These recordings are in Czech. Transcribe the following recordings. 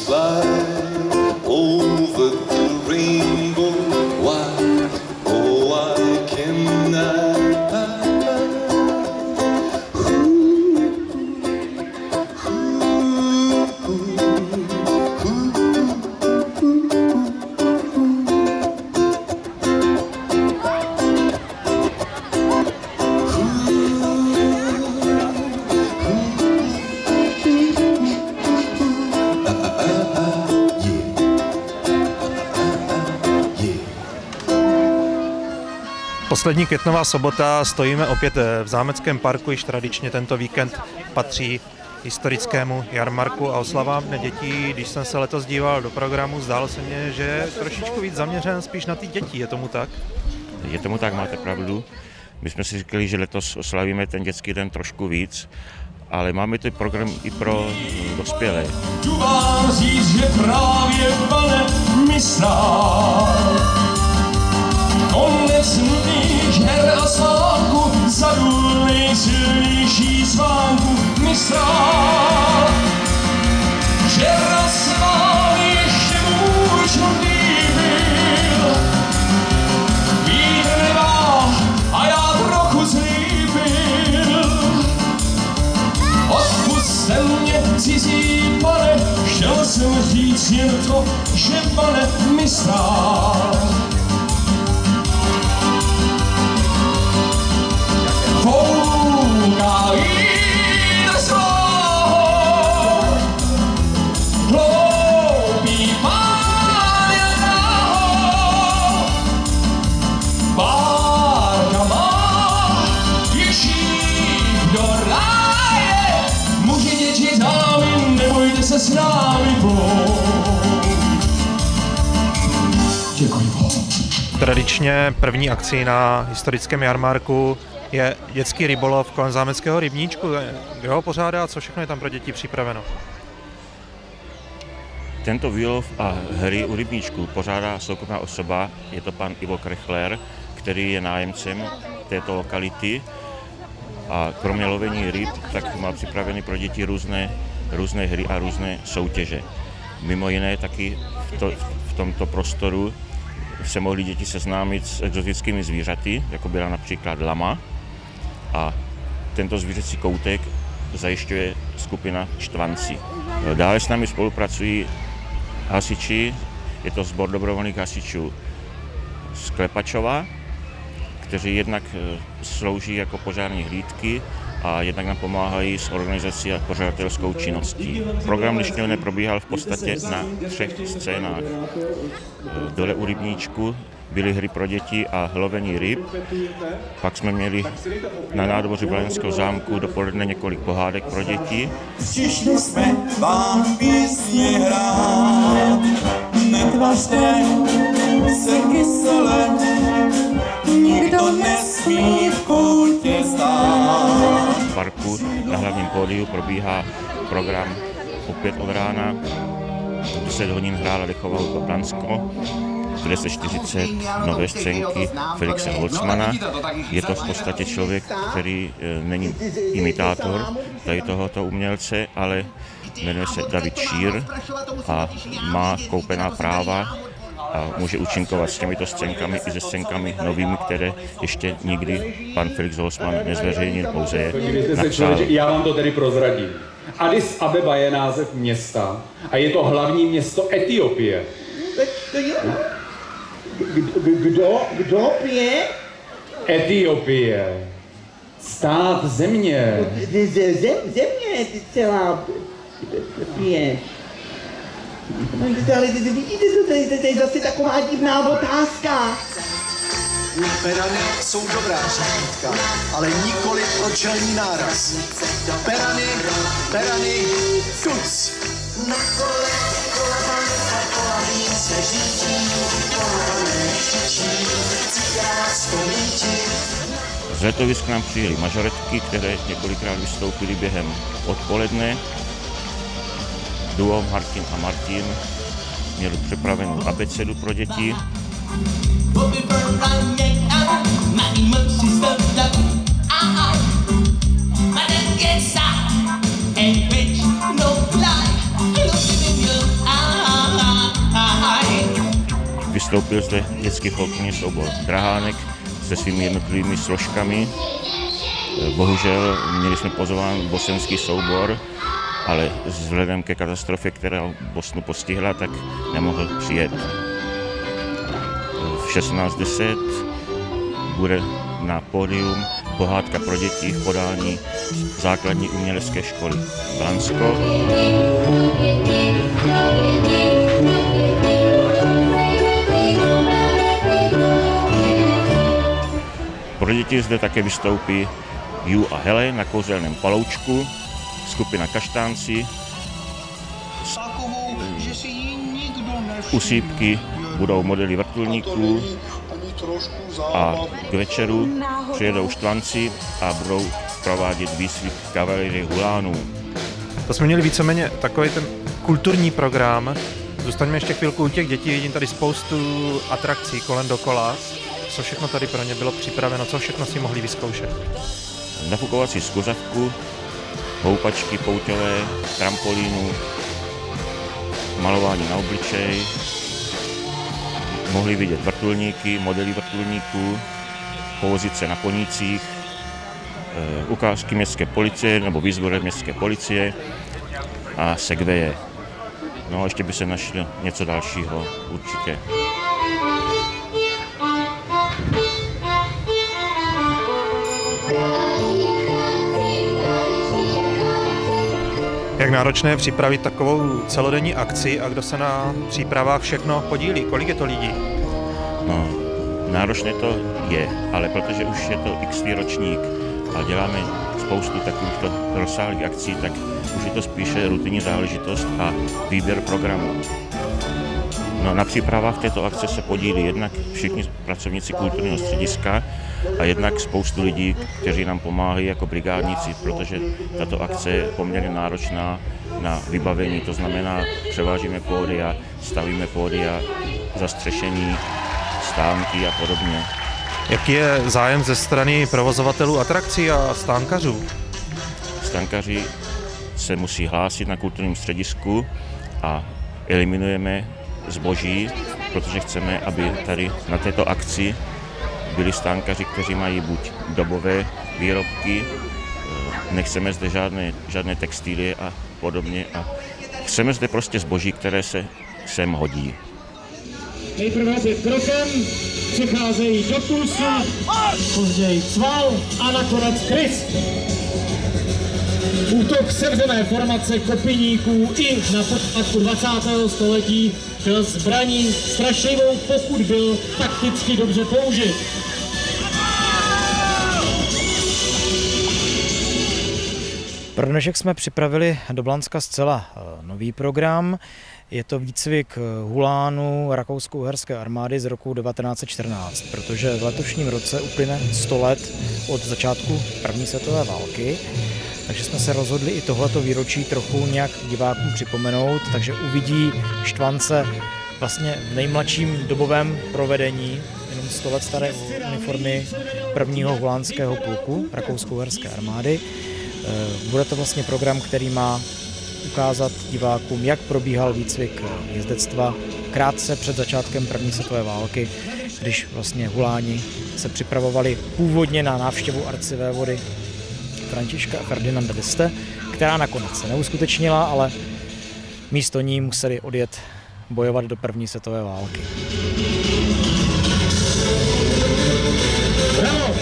fly over the rainbow. Why, oh why can I? Poslední květnová sobota, stojíme opět v Zámeckém parku, již tradičně tento víkend patří historickému jarmarku a oslavám Dne dětí. Když jsem se letos díval do programu, zdálo se mně, že je trošičku víc zaměřen spíš na ty děti, je tomu tak? Je tomu tak, máte pravdu. My jsme si říkali, že letos oslavíme ten dětský den trošku víc, ale máme tu program i pro dospělé. Tu vám říct, že právě pane mistrál konec nutných her a slávku zadul nejsilnější zvánku mistrál. Že raz se vám ještě můžu líbil, vítr nemá a já trochu zlíbil. Odpusťte mě, cizí pane, chtěl jsem říct jen to, že pane mistrál. S námi děkuji vám. Tradičně první akcí na historickém jarmarku je dětský rybolov kolem zámeckého rybníčku. Kdo ho pořádá, co všechno je tam pro děti připraveno? Tento výlov a hry u rybníčku pořádá soukromá osoba, je to pan Ivo Krechler, který je nájemcem této lokality a kromě lovení ryb tak má připraveny pro děti různé hry a různé soutěže. Mimo jiné taky v tomto prostoru se mohli děti seznámit s exotickými zvířaty, jako byla například lama. A tento zvířecí koutek zajišťuje skupina Štvanci. Dále s námi spolupracují hasiči, je to sbor dobrovolných hasičů z Klepačova, kteří jednak slouží jako požární hlídky a jednak nám pomáhají s organizací a pořadatelskou činností. Program dnešního dne probíhal v podstatě na 3 scénách. Dole u rybníčku byly hry pro děti a lovení ryb. Pak jsme měli na nádvoří Blajenského zámku dopoledne několik pohádek pro děti. Přišli jsme vám písně hrát, netvařte se kysele, nikdo nesmí v koutě stát. V parku na hlavním pódiu probíhá program opět od rána. 10 hodin hrála Dechová Poplansko, 240 nové scénky Felixe Holzmana. Je to v podstatě člověk, který není imitátor tady tohoto umělce, ale jmenuje se David Šír a má koupená práva a může účinkovat s těmito scénkami i se scénkami novými, které ještě nikdy pan Felix Holzman nezveřejnil, pouze je napsal. Já vám to tedy prozradím. Addis Abeba je název města a je to hlavní město Etiopie. Kdo pije? Etiopie. Stát země. Země celá pije. Ale vidíte, to je zase taková divná otázka. Perany jsou dobrá řádka, ale nikoli pro čelní náraz. Perany, tuc. Na kole, kola více žití, kola nechtěčí, cigářskou mítí. Z letovisk nám přijeli mažoretky, které několikrát vystoupily během odpoledne. Duo Martin a Martin měli připravenou abecedu pro děti. vystoupil zde dětský folklorní soubor Drahánek se svými jednotlivými složkami. Bohužel měli jsme pozván bosenský soubor, ale vzhledem ke katastrofě, která Bosnu postihla, tak nemohl přijet. V 16:10 bude na pódium pohádka pro děti v podání základní umělecké školy Blansko. Pro děti zde také vystoupí Ju a Hele na kouzelném paloučku, skupina Kaštánci, usípky budou modely vrtulníků a k večeru přijedou Štvanci a budou provádět výcvik kavalerie hulánů. To jsme měli víceméně takový ten kulturní program. Zůstaňme ještě chvilku u těch dětí, vidím tady spoustu atrakcí kolem dokola. Co všechno tady pro ně bylo připraveno, co všechno si mohli vyzkoušet? Nafukovací skuřavku, houpačky pouťové, trampolínu, malování na obličej, mohli vidět vrtulníky, modely vrtulníků, povozit se na konících, ukázky městské policie nebo výzbroje městské policie a segwaye. No a ještě by se našlo něco dalšího určitě. Jak náročné je připravit takovou celodenní akci a kdo se na přípravách všechno podílí? Kolik je to lidí? No, náročné to je, ale protože už je to x ročník a děláme spoustu takovýchto rozsáhlých akcí, tak už je to spíše rutinní záležitost a výběr programů. No, na přípravách této akce se podílí jednak všichni pracovníci kulturního střediska a jednak spoustu lidí, kteří nám pomáhají jako brigádníci, protože tato akce je poměrně náročná na vybavení, to znamená převážíme pódia, stavíme pódia, zastřešení, stánky a podobně. Jaký je zájem ze strany provozovatelů atrakcí a stánkařů? Stánkaři se musí hlásit na kulturním středisku a eliminujeme zboží, protože chceme, aby tady na této akci byli stánkaři, kteří mají buď dobové výrobky, nechceme zde žádné textilie a podobně a chceme zde prostě zboží, které se sem hodí. Nejprve před krokem přicházejí do pulsu, později cval a nakonec kryst. Útok sevřené formace kopijníků i na počátku 20. století byl zbraní strašlivou, pokud byl takticky dobře použit. Pro dnešek jsme připravili do Blanska zcela nový program. Je to výcvik hulánů rakousko-uherské armády z roku 1914, protože v letošním roce uplyne 100 let od začátku první světové války. Takže jsme se rozhodli i tohleto výročí trochu nějak divákům připomenout, takže uvidí Štvance vlastně v nejmladším dobovém provedení, jenom 100 let staré uniformy prvního hulánského pluku rakousko-uherské armády. Bude to vlastně program, který má ukázat divákům, jak probíhal výcvik jezdectva krátce před začátkem první světové války, když vlastně huláni se připravovali původně na návštěvu arcivévody Františka Ferdinanda d'Este, která nakonec se neuskutečnila, ale místo ní museli odjet bojovat do první světové války. Bravo!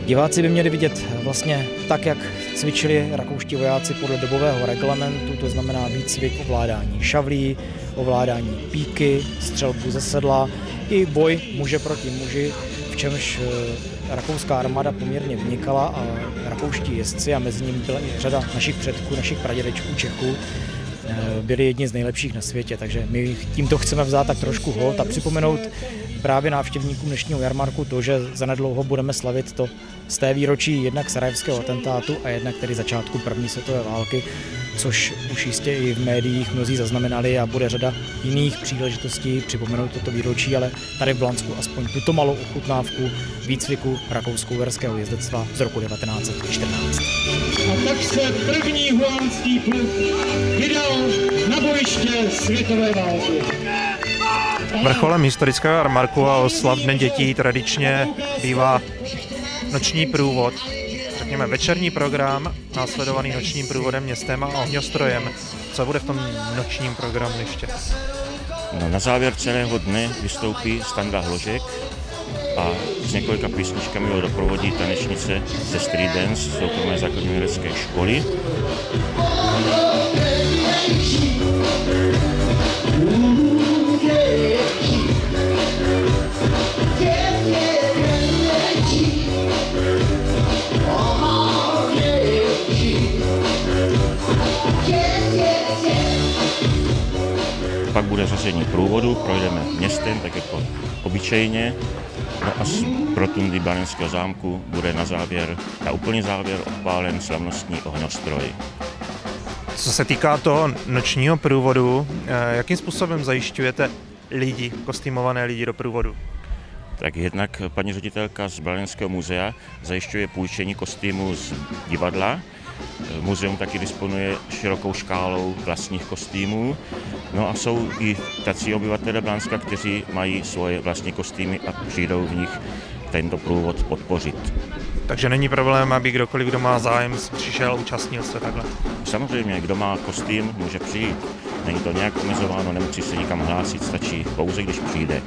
Diváci by měli vidět vlastně tak, jak cvičili rakouští vojáci podle dobového reglementu, to znamená výcvik ovládání šavlí, ovládání píky, střelbu ze sedla i boj muže proti muži, v čemž rakouská armáda poměrně vynikala a rakouští jezdci, a mezi nimi byla i řada našich předků, našich pradědečků Čechů, byli jedni z nejlepších na světě, takže my tímto chceme vzát tak trošku hold a připomenout právě návštěvníkům dnešního jarmarku to, že zanedlouho budeme slavit to z té výročí jednak sarajevského atentátu a jednak tedy začátku první světové války, což už jistě i v médiích mnozí zaznamenali a bude řada jiných příležitostí připomenout toto výročí, ale tady v Blansku aspoň tuto malou ochutnávku výcviku rakousko-uherského jezdectva z roku 1914. A tak se první hulánský pluk vydal na bojiště světové války. Vrcholem historického jarmarku a oslav Dne dětí tradičně bývá noční průvod, řekněme večerní program, následovaný nočním průvodem městem a ohňostrojem. Co bude v tom nočním programu ještě? No, na závěr celého dne vystoupí Standa Hložek a s několika písničkami ho doprovodí tanečnice ze Street Dance soukromé základní umělecké školy. Pak bude řazení průvodu, projdeme městem, tak jako obyčejně. No a z rotundy Blanenského zámku bude na úplný závěr odpálen slavnostní ohňostroj. Co se týká toho nočního průvodu, jakým způsobem zajišťujete lidi, kostýmované lidi do průvodu? Tak jednak paní ředitelka z Blanenského muzea zajišťuje půjčení kostýmů z divadla. Muzeum taky disponuje širokou škálou vlastních kostýmů. No a jsou i tací obyvatelé Blanska, kteří mají svoje vlastní kostýmy a přijdou v nich tento průvod podpořit. Takže není problém, aby kdokoliv, kdo má zájem, přišel a účastnil se takhle? Samozřejmě, kdo má kostým, může přijít. Není to nějak omezováno, nemusí se nikam hlásit, stačí pouze, když přijde.